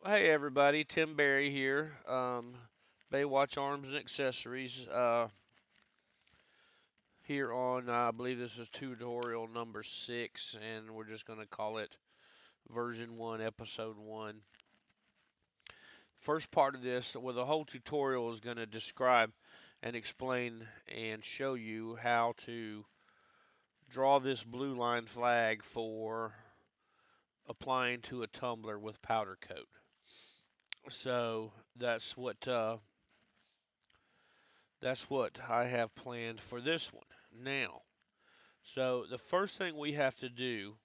Hey everybody, Tim Berry here. Baywatch Arms and Accessories. Here on, I believe this is tutorial number 6, and we're just going to call it version 1, episode 1. First part of this, well, the whole tutorial is going to describe and explain and show you how to draw this blue line flag for applying to a tumbler with powder coat. So that's what I have planned for this one. Now, so the first thing we have to do,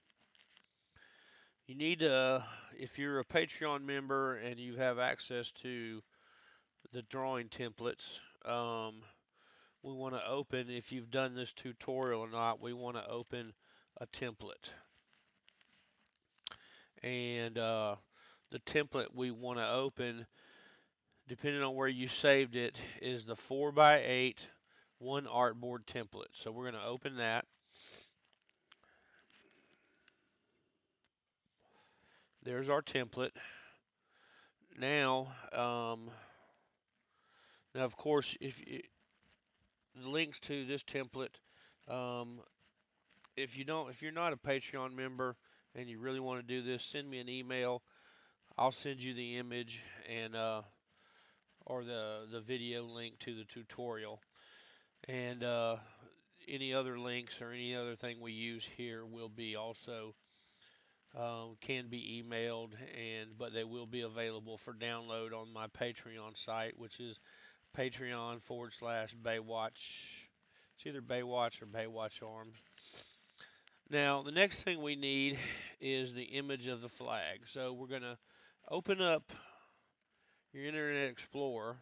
you need to, if you're a Patreon member and you have access to the drawing templates, we want to open, if you've done this tutorial or not, we want to open a template. And the template we want to open, depending on where you saved it, is the 4x8 one artboard template. So we're going to open that. There's our template. Now, of course, the links to this template, um, if you're not a Patreon member and you really want to do this, send me an email. I'll send you the image and or the video link to the tutorial, and any other links or any other thing we use here will be also can be emailed, but they will be available for download on my Patreon site, which is Patreon/Baywatch. It's either Baywatch or Baywatch Arms. Now, the next thing we need is the image of the flag. So we're going to open up your Internet Explorer,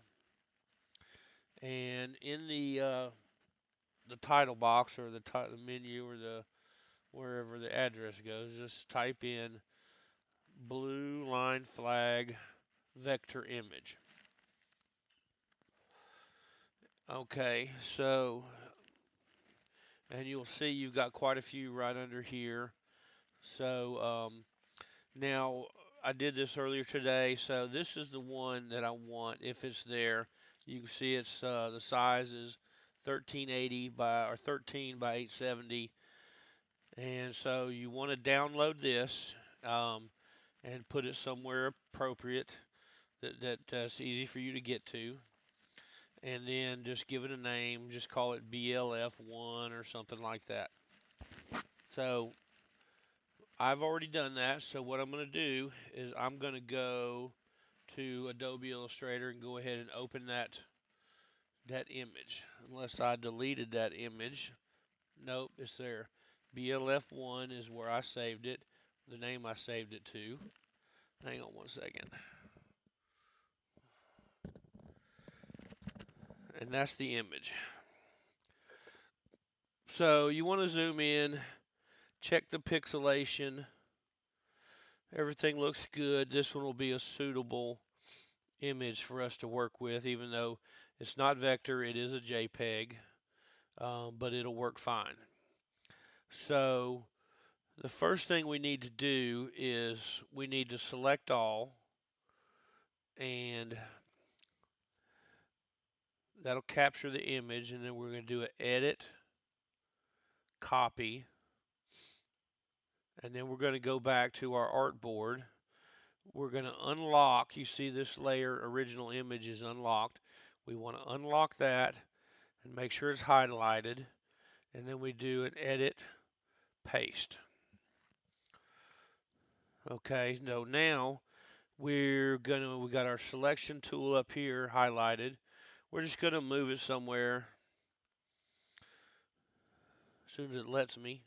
and in the title box or the menu or the wherever the address goes, just type in blue line flag vector image. Okay, so, and you'll see you've got quite a few right under here. So now I did this earlier today, so this is the one that I want if it's there. You can see it's the size is 1380 by or 13 by 870, and so you want to download this and put it somewhere appropriate that's easy for you to get to, and then just give it a name. Just call it BLF1 or something like that. So I've already done that. So what I'm going to do is I'm going to go to Adobe Illustrator and go ahead and open that image. Unless I deleted that image. Nope, it's there. BLF1 is where I saved it. The name I saved it to. Hang on one second. And that's the image. So you want to zoom in, check the pixelation. Everything looks good. This one will be a suitable image for us to work with, even though it's not vector, it is a JPEG, but it'll work fine. So the first thing we need to do is we need to select all, and that'll capture the image, and then we're going to do an edit, copy, and then we're going to go back to our artboard. We're going to unlock, you see this layer original image is unlocked. We want to unlock that and make sure it's highlighted, and then we do an edit, paste. Okay, so now we got our selection tool up here highlighted. We're just gonna move it somewhere as soon as it lets me.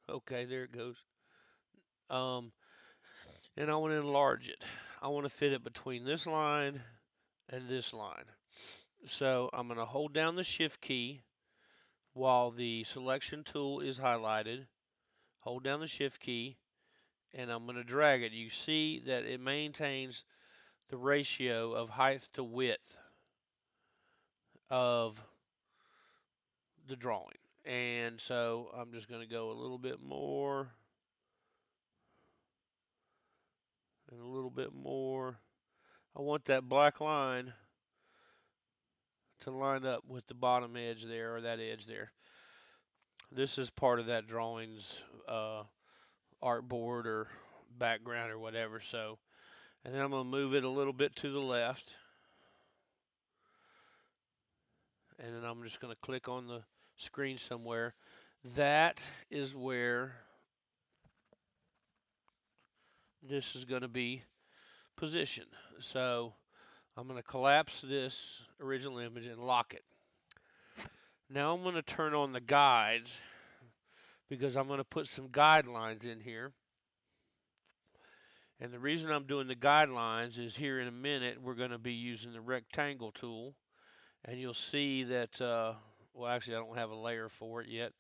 Okay, there it goes. Um, and I want to enlarge it. I want to fit it between this line and this line. So I'm gonna hold down the shift key while the selection tool is highlighted. Hold down the shift key, and I'm gonna drag it. You see that it maintains the ratio of height to width of the drawing. And so I'm just going to go a little bit more. and a little bit more. I want that black line to line up with the bottom edge there, or that edge there. This is part of that drawing's artboard or background or whatever. So, and then I'm going to move it a little bit to the left. And then I'm just going to click on the screen somewhere. That is where this is going to be positioned. So I'm going to collapse this original image and lock it. Now I'm going to turn on the guides because I'm going to put some guidelines in here. And the reason I'm doing the guidelines is here in a minute we're going to be using the rectangle tool. And you'll see that, well, actually I don't have a layer for it yet.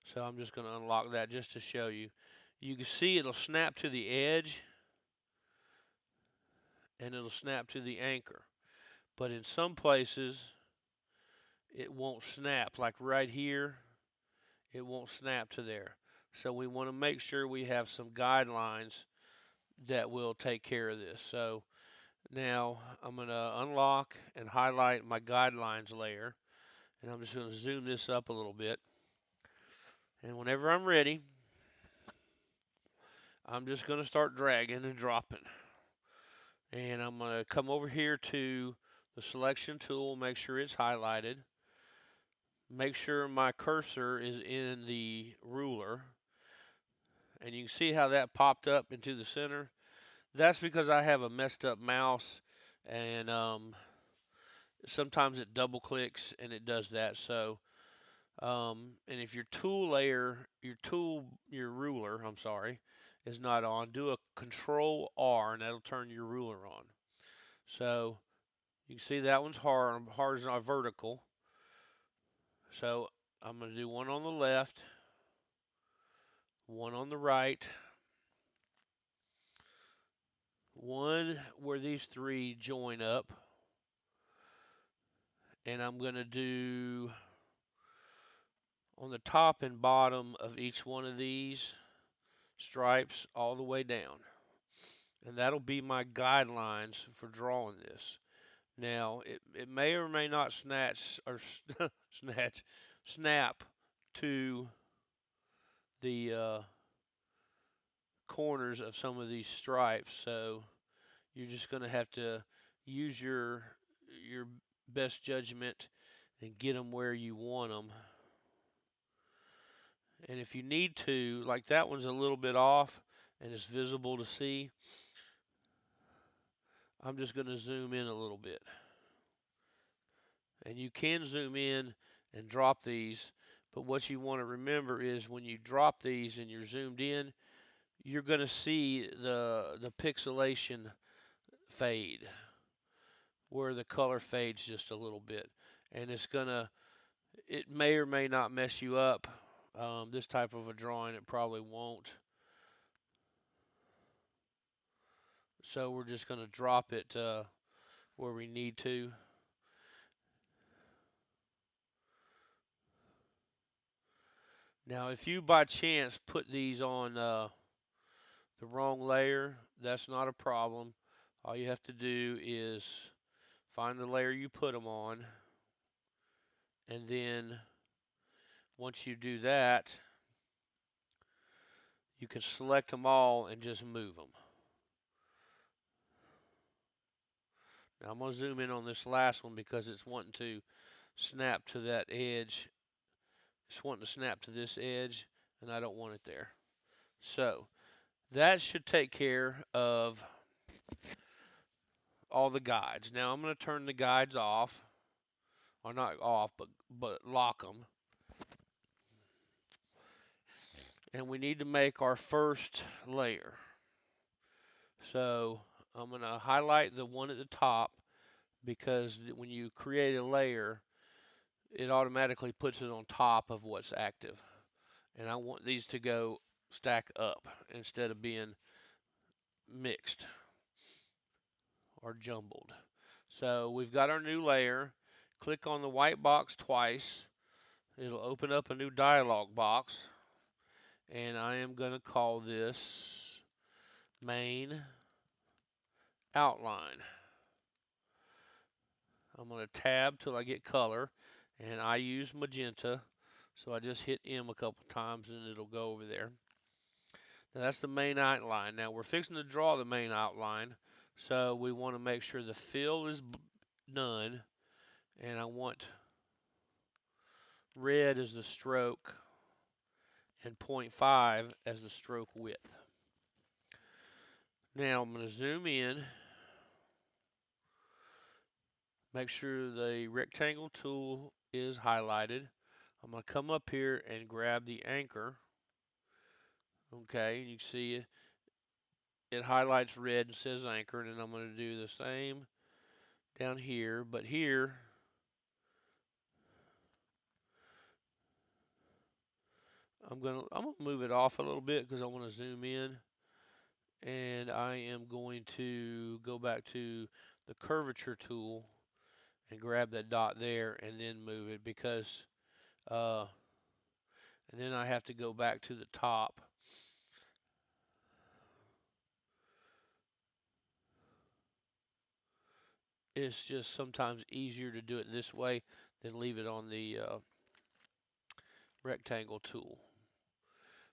So I'm just going to unlock that just to show you. You can see it'll snap to the edge and it'll snap to the anchor. But in some places it won't snap. Like right here, it won't snap to there. So we want to make sure we have some guidelines that will take care of this. So now I'm going to unlock and highlight my guidelines layer. And I'm just going to zoom this up a little bit. And whenever I'm ready, I'm just going to start dragging and dropping. And I'm going to come over here to the selection tool, make sure it's highlighted. Make sure my cursor is in the ruler. And you can see how that popped up into the center. That's because I have a messed up mouse, and sometimes it double clicks and it does that. So, and if your tool layer, your ruler, I'm sorry, is not on, do a Control R and that'll turn your ruler on. So you can see that one's horizontal, vertical. So I'm going to do one on the left, one on the right, one where these three join up, and I'm going to do on the top and bottom of each one of these stripes all the way down. And that'll be my guidelines for drawing this. Now, it may or may not snatch or snap to the corners of some of these stripes. So you're just going to have to use your best judgment and get them where you want them. And if you need to, like that one's a little bit off and it's visible to see, I'm just going to zoom in a little bit. And you can zoom in and drop these, but what you want to remember is when you drop these and you're zoomed in, you're going to see the pixelation fade, where the color fades just a little bit. And it may or may not mess you up. This type of a drawing, it probably won't. So we're just going to drop it where we need to. Now, if you by chance put these on the wrong layer, that's not a problem. All you have to do is find the layer you put them on, and then once you do that, you can select them all and just move them. Now I'm going to zoom in on this last one because it's wanting to snap to that edge. It's wanting to snap to this edge, and I don't want it there. So that should take care of all the guides. Now I'm going to turn the guides off, or not off, but lock them. And we need to make our first layer. So I'm going to highlight the one at the top because when you create a layer, it automatically puts it on top of what's active. And I want these to go stack up instead of being mixed or jumbled. So we've got our new layer. Click on the white box twice. It'll open up a new dialog box. And I am going to call this main outline. I'm going to tab till I get color, and I use magenta, so I just hit M a couple times and it'll go over there. Now that's the main outline. Now we're fixing to draw the main outline, so we want to make sure the fill is done, and I want red as the stroke and 0.5 as the stroke width. Now I'm going to zoom in, make sure the rectangle tool is highlighted. I'm going to come up here and grab the anchor. Okay, you can see it highlights red and says anchor, and then I'm going to do the same down here, but here I'm gonna move it off a little bit because I want to zoom in, and I am going to go back to the curvature tool and grab that dot there and then move it, because and then I have to go back to the top. It's just sometimes easier to do it this way than leave it on the rectangle tool.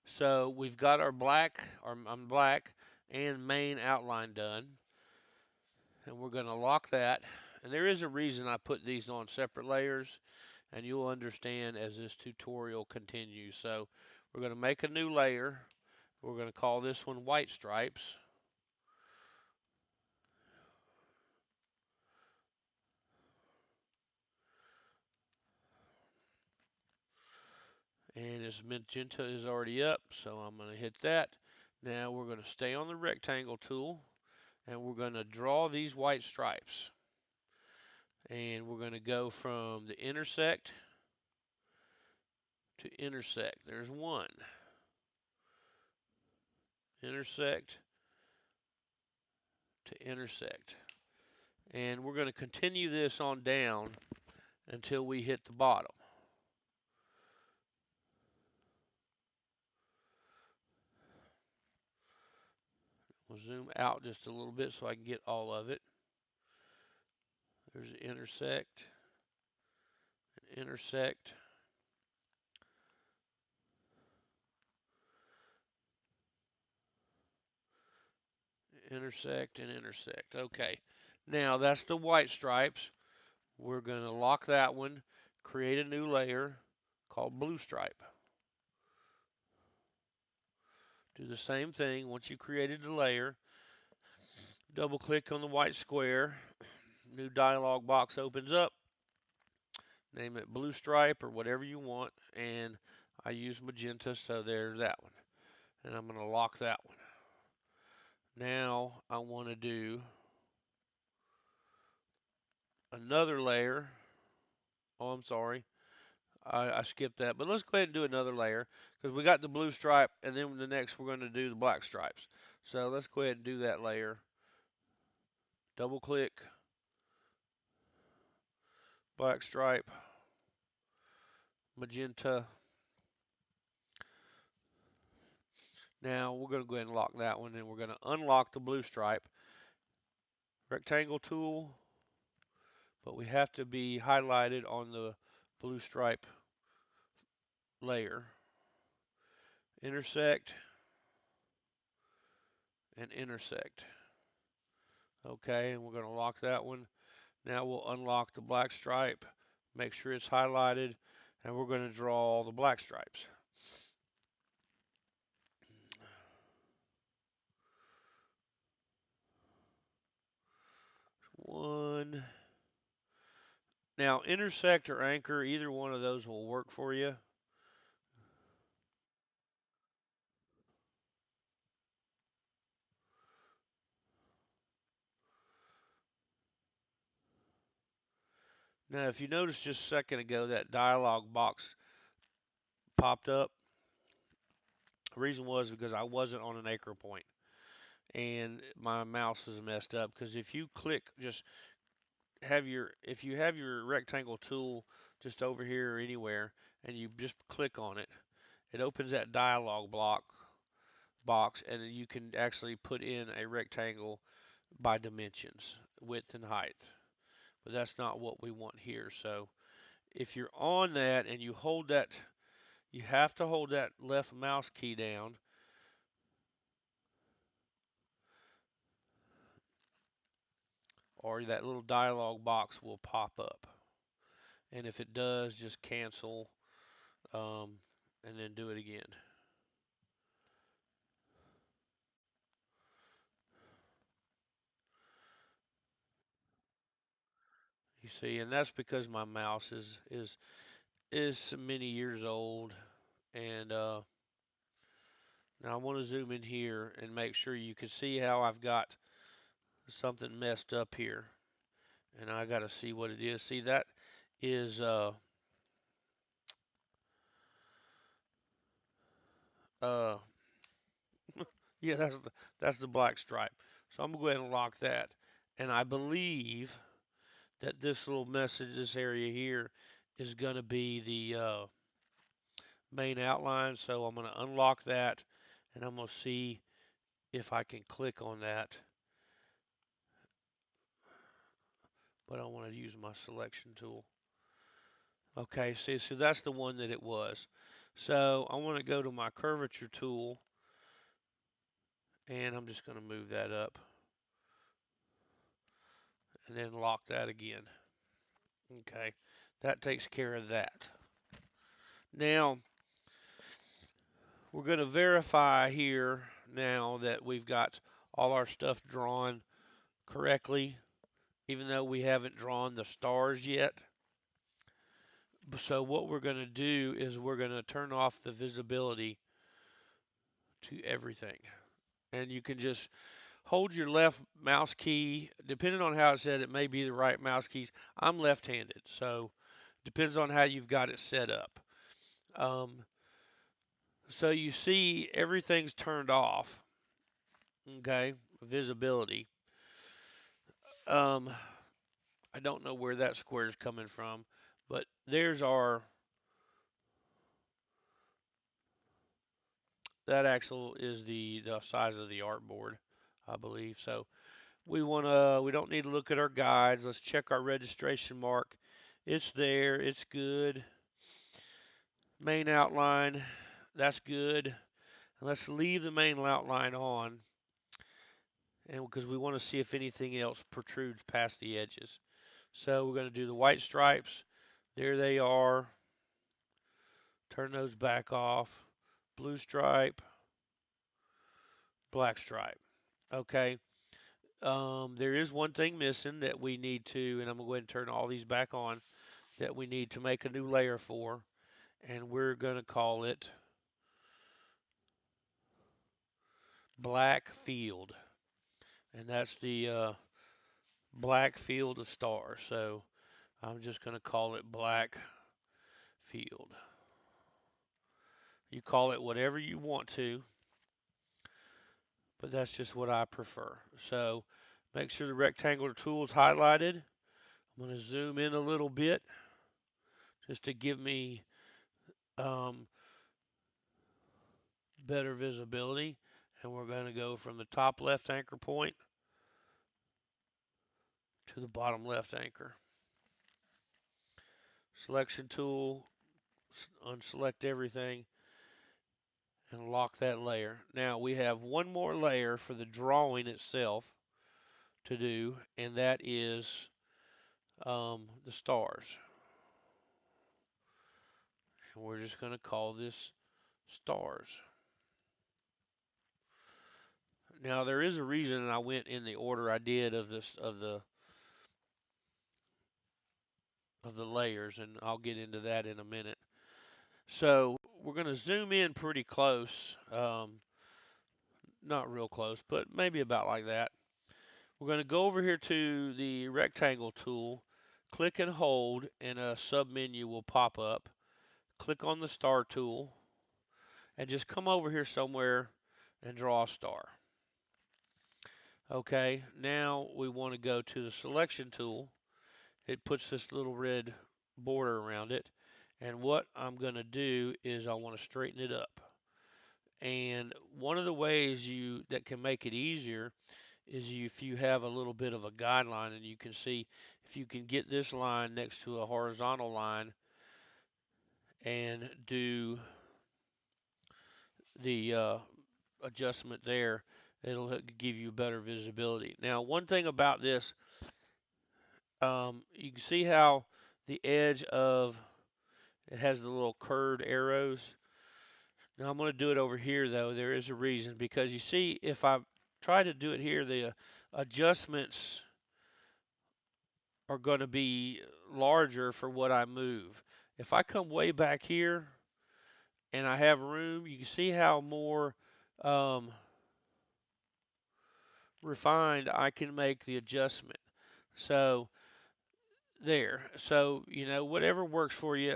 So we've got our black and main outline done, and we're going to lock that. And there is a reason I put these on separate layers, and you'll understand as this tutorial continues. So we're going to make a new layer. We're going to call this one white stripes. And this magenta is already up, so I'm going to hit that. Now we're going to stay on the rectangle tool, and we're going to draw these white stripes. And we're going to go from the intersect to intersect. There's one. Intersect to intersect. And we're going to continue this on down until we hit the bottom. We'll zoom out just a little bit so I can get all of it. There's an intersect, intersect, intersect, and intersect. Okay, now that's the white stripes. We're going to lock that one, create a new layer called blue stripe. Do the same thing. Once you created the layer, double click on the white square. New dialog box opens up. Name it blue stripe or whatever you want, and I use magenta, so there's that one. And I'm going to lock that one. Now I want to do another layer. Oh, I'm sorry. I skipped that, but let's go ahead and do another layer because we got the blue stripe, and then the next we're going to do the black stripes. So let's go ahead and do that layer. Double click, black stripe, magenta. Now we're going to go ahead and lock that one, and we're going to unlock the blue stripe. Rectangle tool, but we have to be highlighted on the blue stripe layer. Intersect and intersect. Okay, and we're going to lock that one. Now we'll unlock the black stripe, make sure it's highlighted, and we're going to draw all the black stripes. One. Now intersect or anchor, either one of those will work for you. Now if you noticed just a second ago that dialog box popped up, the reason was because I wasn't on an anchor point and my mouse is messed up, because if you click, just if you have your rectangle tool just over here or anywhere and you just click on it, it opens that dialog box, and you can actually put in a rectangle by dimensions, width and height. But that's not what we want here. So if you're on that and you hold that, you have to hold that left mouse key down, or that little dialog box will pop up. And if it does, just cancel and then do it again. You see, and that's because my mouse is many years old. And now I want to zoom in here and make sure you can see how I've got something messed up here. And I got to see what it is. See, that is uh yeah, that's the black stripe. So I'm gonna go ahead and lock that. And I believe that this little message, this area here, is gonna be the main outline. So I'm gonna unlock that, and I'm gonna see if I can click on that. But I want to use my selection tool. Okay, see, so that's the one that it was. So I want to go to my curvature tool, and I'm just going to move that up and then lock that again. Okay, that takes care of that. Now we're going to verify here now that we've got all our stuff drawn correctly, even though we haven't drawn the stars yet. So what we're going to do is we're going to turn off the visibility to everything. And you can just hold your left mouse key. Depending on how it's set, it may be the right mouse keys. I'm left-handed, so depends on how you've got it set up. Um, so you see everything's turned off, okay, visibility. Um, I don't know where that square is coming from, but there's our, that axle is the size of the artboard, I believe. So we don't need to look at our guides. Let's check our registration mark. It's there, it's good. Main outline, that's good. And let's leave the main outline on, and because we want to see if anything else protrudes past the edges. So we're going to do the white stripes. There they are. Turn those back off. Blue stripe, black stripe. Okay. There is one thing missing that we need to, and I'm going to go ahead and turn all these back on, that we need to make a new layer for, and we're going to call it black field. And that's the black field of stars. So I'm just going to call it black field. You call it whatever you want to, but that's just what I prefer. So make sure the rectangular tool is highlighted. I'm going to zoom in a little bit just to give me um, better visibility. And we're going to go from the top left anchor point to the bottom left anchor. Selection tool, unselect everything, and lock that layer. Now we have one more layer for the drawing itself to do, and that is the stars. And we're just going to call this stars. Now there is a reason I went in the order I did of this of the layers, and I'll get into that in a minute. So we're going to zoom in pretty close, not real close, but maybe about like that. We're going to go over here to the rectangle tool, click and hold, and a sub menu will pop up. Click on the star tool, and just come over here somewhere and draw a star. Okay, now we want to go to the selection tool. It puts this little red border around it. And what I'm going to do is I want to straighten it up. And one of the ways that can make it easier is if you have a little bit of a guideline, and you can see if you can get this line next to a horizontal line and do the adjustment there, it'll give you better visibility. Now, one thing about this, you can see how the edge of it has the little curved arrows. Now I'm going to do it over here though. There is a reason, because you see if I try to do it here, the adjustments are going to be larger for what I move. If I come way back here and I have room, you can see how more refined I can make the adjustment. So there. So, you know, whatever works for you,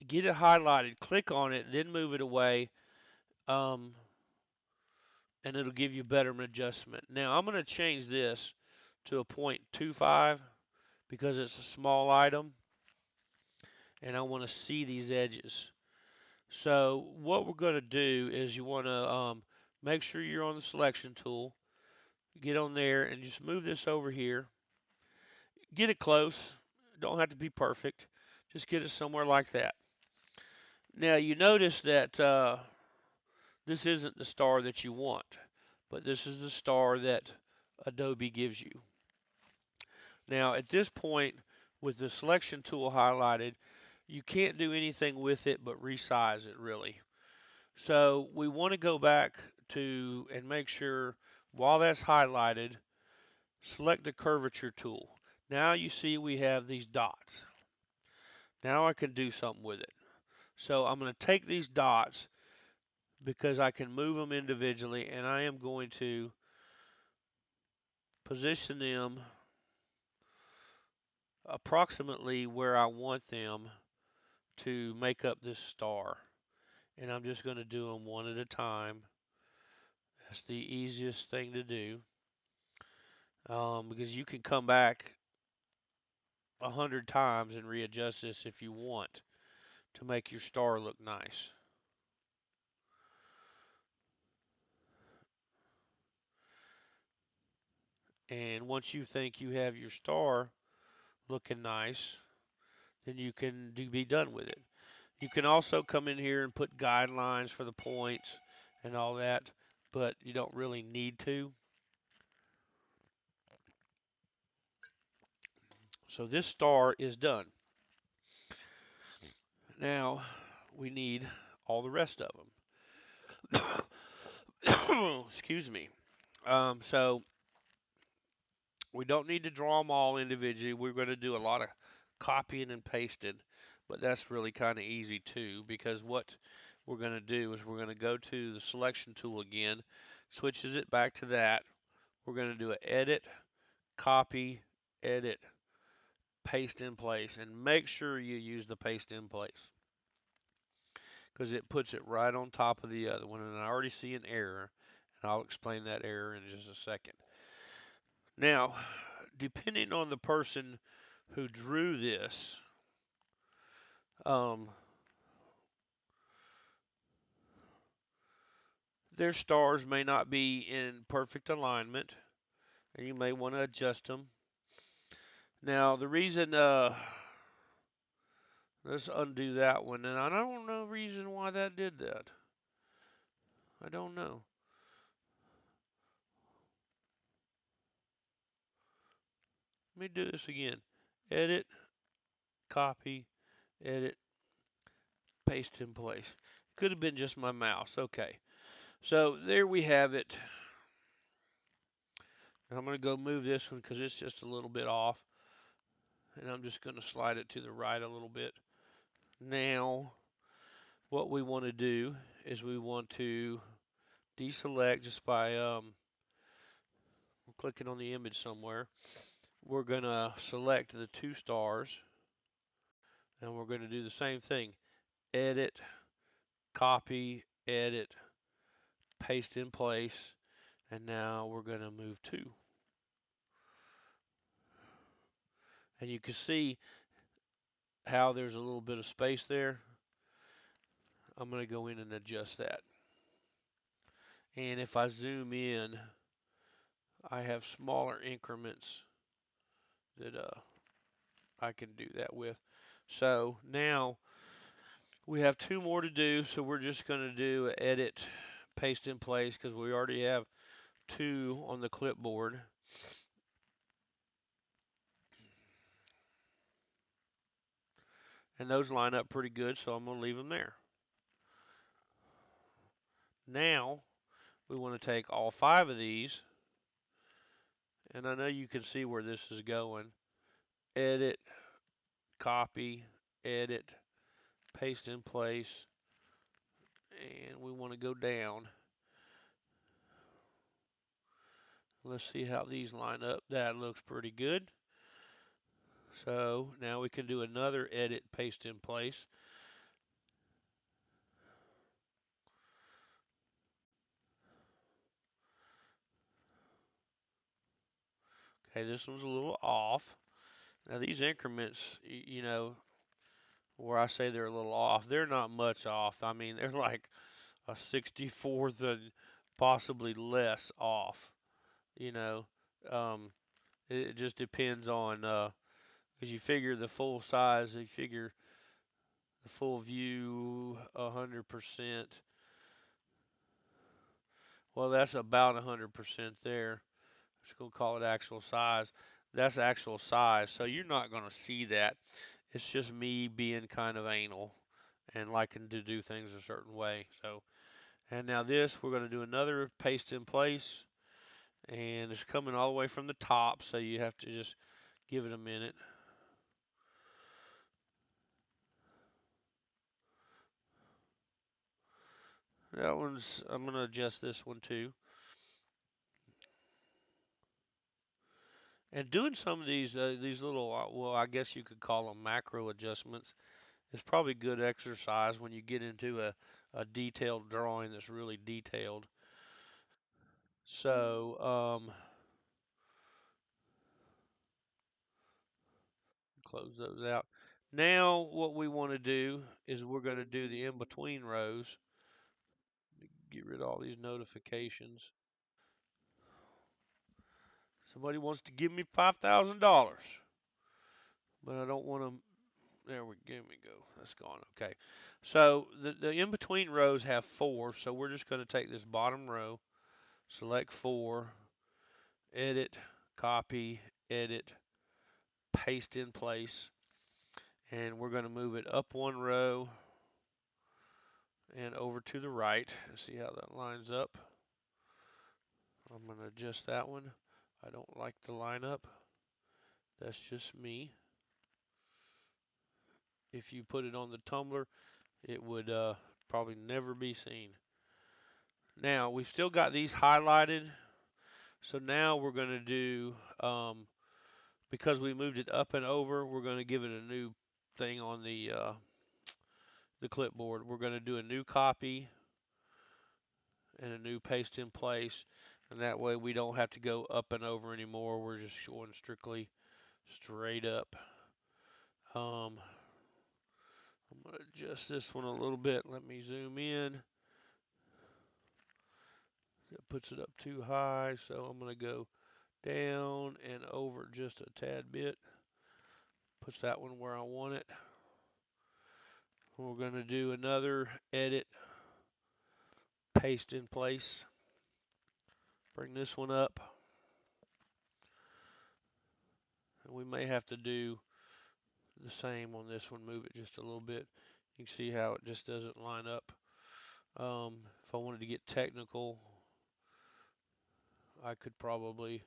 get it highlighted, click on it, then move it away, and it'll give you better adjustment. Now, I'm going to change this to a 0.25 because it's a small item and I want to see these edges. So what we're going to do is you want to make sure you're on the selection tool. Get on there and just move this over here. Get it close. Don't have to be perfect. Just get it somewhere like that. Now you notice that this isn't the star that you want, but this is the star that Adobe gives you. Now at this point, with the selection tool highlighted, you can't do anything with it but resize it really. So we want to go back to and make sure while that's highlighted, select the curvature tool. Now you see we have these dots. Now I can do something with it. So I'm going to take these dots because I can move them individually, and I am going to position them approximately where I want them to make up this star. And I'm just going to do them one at a time. That's the easiest thing to do, because you can come back 100 times and readjust this if you want to make your star look nice. And once you think you have your star looking nice, then you can be done with it. You can also come in here and put guidelines for the points and all that, but you don't really need to. So this star is done. Now we need all the rest of them. Excuse me. So we don't need to draw them all individually. We're going to do a lot of copying and pasting, but that's really kind of easy too, because what we're going to do is we're going to go to the selection tool again, switches it back to that. We're going to do an edit, copy, edit, paste in place, and make sure you use the paste in place because it puts it right on top of the other one. And I already see an error, and I'll explain that error in just a second. Now, depending on the person who drew this, um, their stars may not be in perfect alignment, and you may want to adjust them. Now, the reason, let's undo that one, and I don't know the reason why that did that. I don't know. Let me do this again. Edit, copy, edit, paste in place. Could have been just my mouse. Okay. So there we have it. I'm going to go move this one because it's just a little bit off. And I'm just going to slide it to the right a little bit. Now, what we want to do is we want to deselect just by clicking on the image somewhere. We're going to select the two stars. And we're going to do the same thing. Edit, copy, edit, paste in place. And now we're going to move two. And you can see how there's a little bit of space there. I'm going to go in and adjust that. And if I zoom in, I have smaller increments that I can do that with. So now we have two more to do, so we're just going to do edit, paste in place because we already have two on the clipboard. And those line up pretty good, so I'm going to leave them there. Now we want to take all five of these, and I know you can see where this is going. Edit, copy, edit, paste in place, and we want to go down. Let's see how these line up. That looks pretty good. So now we can do another edit, paste in place. Okay, this one's a little off. Now these increments, you know, where I say they're a little off, they're not much off. I mean, they're like a 64th and possibly less off. You know, um, it just depends on because you figure the full size, you figure the full view 100%. Well, that's about 100% there. I'm just gonna call it actual size. That's actual size, so you're not gonna see that. It's just me being kind of anal and liking to do things a certain way. So, and now this, we're gonna do another paste in place, and it's coming all the way from the top, so you have to just give it a minute. That one's, I'm gonna adjust this one too. And doing some of these little, well, I guess you could call them macro adjustments, is probably good exercise when you get into a detailed drawing that's really detailed. So, close those out. Now, what we want to do is we're going to do the in between rows. Get rid of all these notifications. Somebody wants to give me $5,000, but I don't want to. There we go. That's gone. Okay. So the in between rows have four. So we're just going to take this bottom row, select four, edit, copy, edit, paste in place, and we're going to move it up one row and over to the right and see how that lines up. I'm going to adjust that one. I don't like the lineup. That's just me. If you put it on the tumbler, it would probably never be seen. Now, we've still got these highlighted. So now we're going to do, because we moved it up and over, we're going to give it a new thing on the clipboard. We're going to do a new copy and a new paste in place. And that way we don't have to go up and over anymore. We're just going strictly straight up. I'm going to adjust this one a little bit. Let me zoom in. It puts it up too high, so I'm going to go down and over just a tad bit. Puts that one where I want it. We're going to do another edit, paste in place. Bring this one up. And we may have to do the same on this one, move it just a little bit. You can see how it just doesn't line up. If I wanted to get technical, I could probably,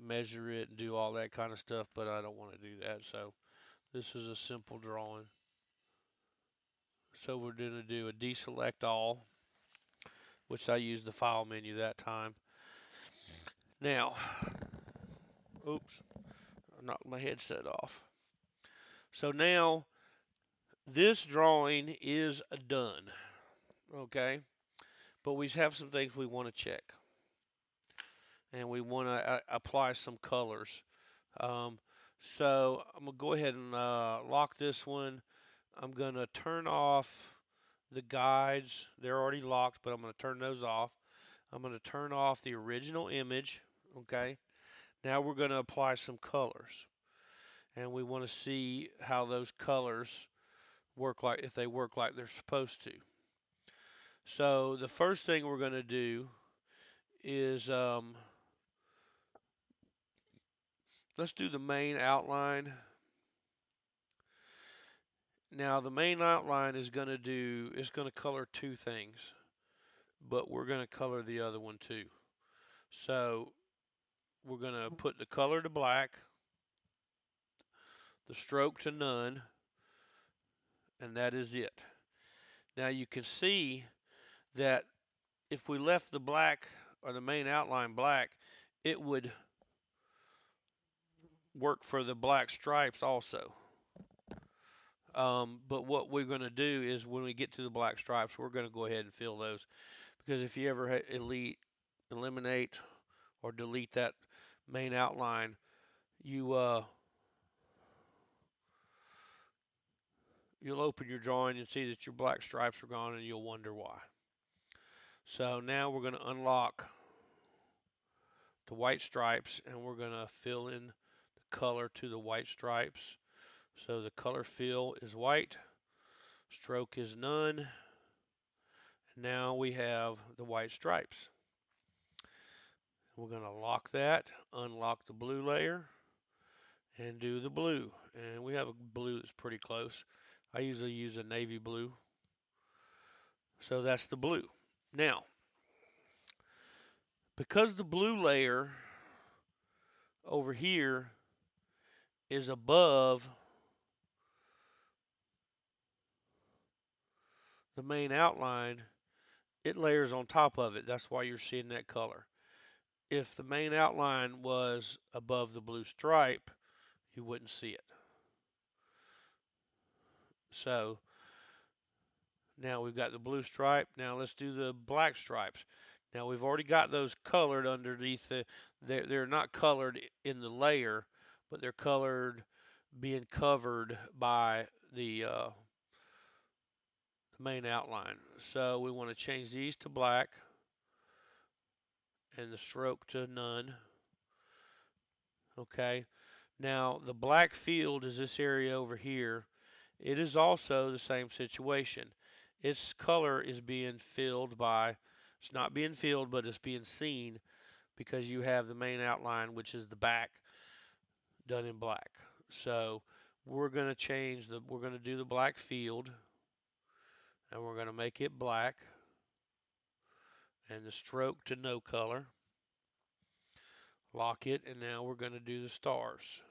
measure it and do all that kind of stuff, but I don't want to do that. So this is a simple drawing. So we're going to do a deselect all, which I used the file menu that time. Now, oops, I knocked my headset off. So now this drawing is done, okay? But we have some things we want to check, and we want to apply some colors. Um, so I'm gonna go ahead and lock this one. I'm gonna turn off the guides. They're already locked, but I'm gonna turn those off. I'm going to turn off the original image. Okay. Now we're going to apply some colors. And we want to see how those colors work, like if they work like they're supposed to. So the first thing we're going to do is let's do the main outline. Now the main outline is going to color two things, but we're going to color the other one too. So we're going to put the color to black, the stroke to none, and that is it. Now you can see that if we left the black or the main outline black, it would work for the black stripes also. But what we're going to do is when we get to the black stripes, we're going to go ahead and fill those. Because if you ever eliminate or delete that main outline, you'll open your drawing and see that your black stripes are gone, and you'll wonder why. So now we're going to unlock the white stripes, and we're going to fill in the color to the white stripes. So the color fill is white, stroke is none. Now we have the white stripes. We're going to lock that, unlock the blue layer, and do the blue. And we have a blue that's pretty close. I usually use a navy blue. So that's the blue. Now, because the blue layer over here is above the main outline, it layers on top of it. That's why you're seeing that color. If the main outline was above the blue stripe, you wouldn't see it. So now we've got the blue stripe. Now let's do the black stripes. Now we've already got those colored underneath they're not colored in the layer, but they're colored being covered by the main outline. So we want to change these to black and the stroke to none. Okay. Now the black field is this area over here. It is also the same situation. Its color is being filled by, it's not being filled, but it's being seen because you have the main outline, which is the back, done in black. So we're going to we're going to do the black field, and we're going to make it black, and the stroke to no color. Lock it, and now we're going to do the stars.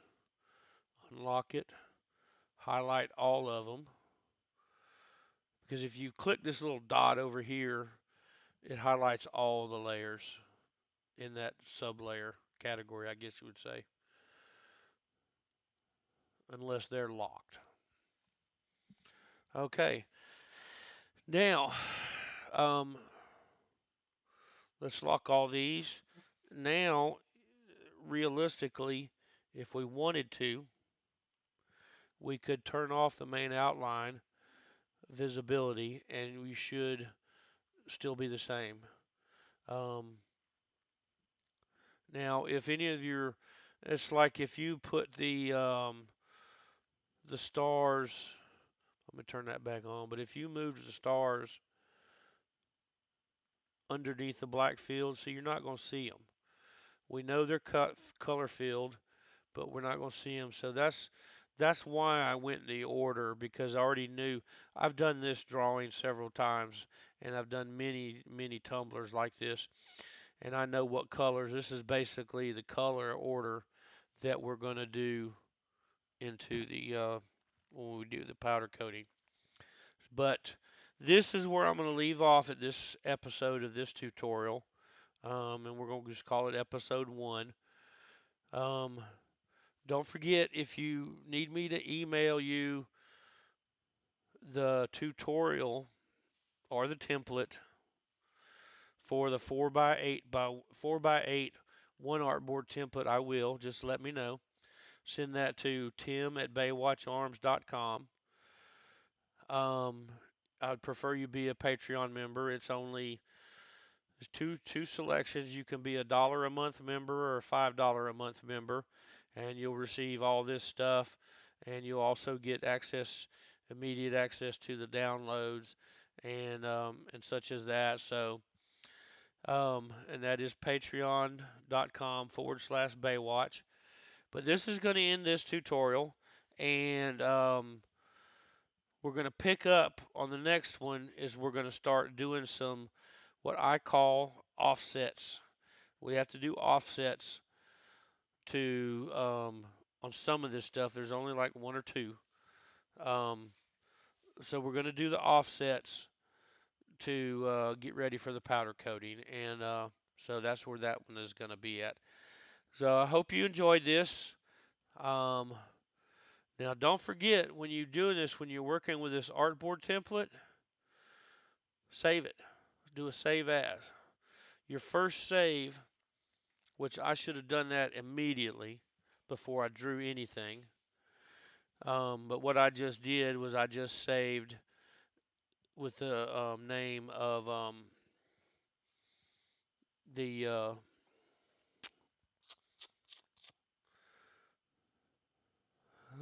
Unlock it, highlight all of them, because if you click this little dot over here, it highlights all the layers in that sub-layer category, I guess you would say, unless they're locked. Okay, now let's lock all these. Now, realistically, if we wanted to, we could turn off the main outline visibility, and we should still be the same. Now, if any of your, it's like if you put the stars. Let me turn that back on. But if you move the stars underneath the black field, so you're not going to see them. We know they're color filled, but we're not going to see them. So that's why I went in the order, because I already knew. I've done this drawing several times, and I've done many tumblers like this, and I know what colors. This is basically the color order that we're going to do into the when we do the powder coating. But this is where I'm going to leave off at this episode of this tutorial, and we're going to just call it episode 1. Um, don't forget, if you need me to email you the tutorial or the template for the 4x8 one artboard template, I will. Just let me know. Send that to tim@baywatcharms.com. I'd prefer you be a Patreon member. It's only There's two selections. You can be $1 a month member or a $5 a month member, and you'll receive all this stuff, and you'll also get immediate access to the downloads, and such as that. So, and that is patreon.com/Baywatch. But this is going to end this tutorial, and we're going to pick up on the next one. Is we're going to start doing some what I call offsets. We have to do offsets to on some of this stuff. There's only like one or two. Um, so we're going to do the offsets to get ready for the powder coating, and so that's where that one is going to be at. So I hope you enjoyed this. Um, Now don't forget when you're doing this, when you're working with this artboard template, save it. Do a save as. Your first save, which I should have done that immediately before I drew anything. But what I just did was I just saved with the name of the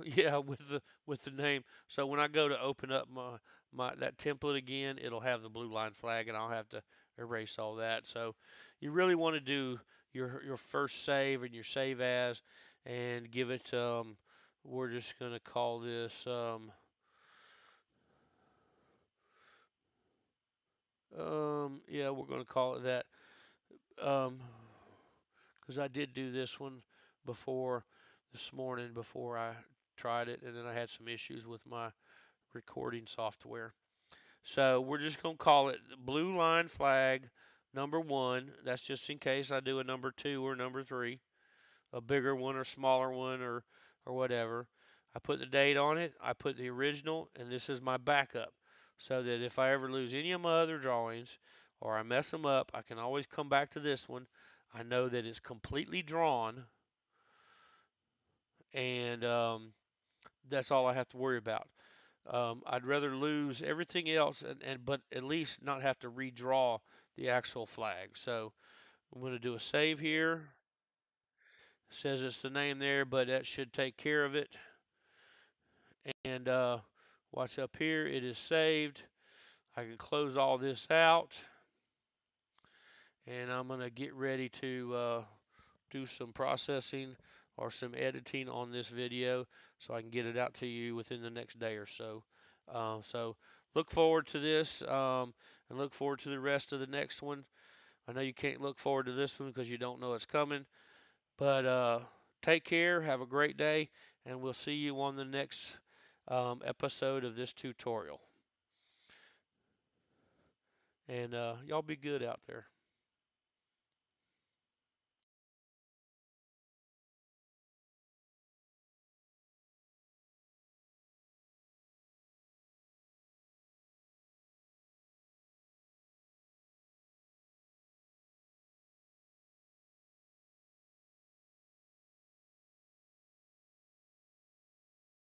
yeah, with the name. So when I go to open up my that template again, it'll have the blue line flag, and I'll have to erase all that. So you really want to do your first save and your save as, and give it. We're just gonna call this. Yeah, we're gonna call it that. Um, because I did do this one before this morning before I tried it, and then I had some issues with my recording software. So we're just going to call it blue line flag number 1. That's just in case I do a number 2 or number 3, a bigger one or smaller one or whatever. I put the date on it. I put the original, and this is my backup, so that if I ever lose any of my other drawings or I mess them up, I can always come back to this one. I know that it's completely drawn, and that's all I have to worry about. I'd rather lose everything else, but at least not have to redraw the actual flag. So I'm going to do a save here. It says it's the name there, but that should take care of it. And watch up here, it is saved. I can close all this out, and I'm going to get ready to do some processing or some editing on this video so I can get it out to you within the next day or so. So look forward to this, and look forward to the rest of the next one. I know you can't look forward to this one because you don't know it's coming, but take care, have a great day, and we'll see you on the next episode of this tutorial. And y'all be good out there.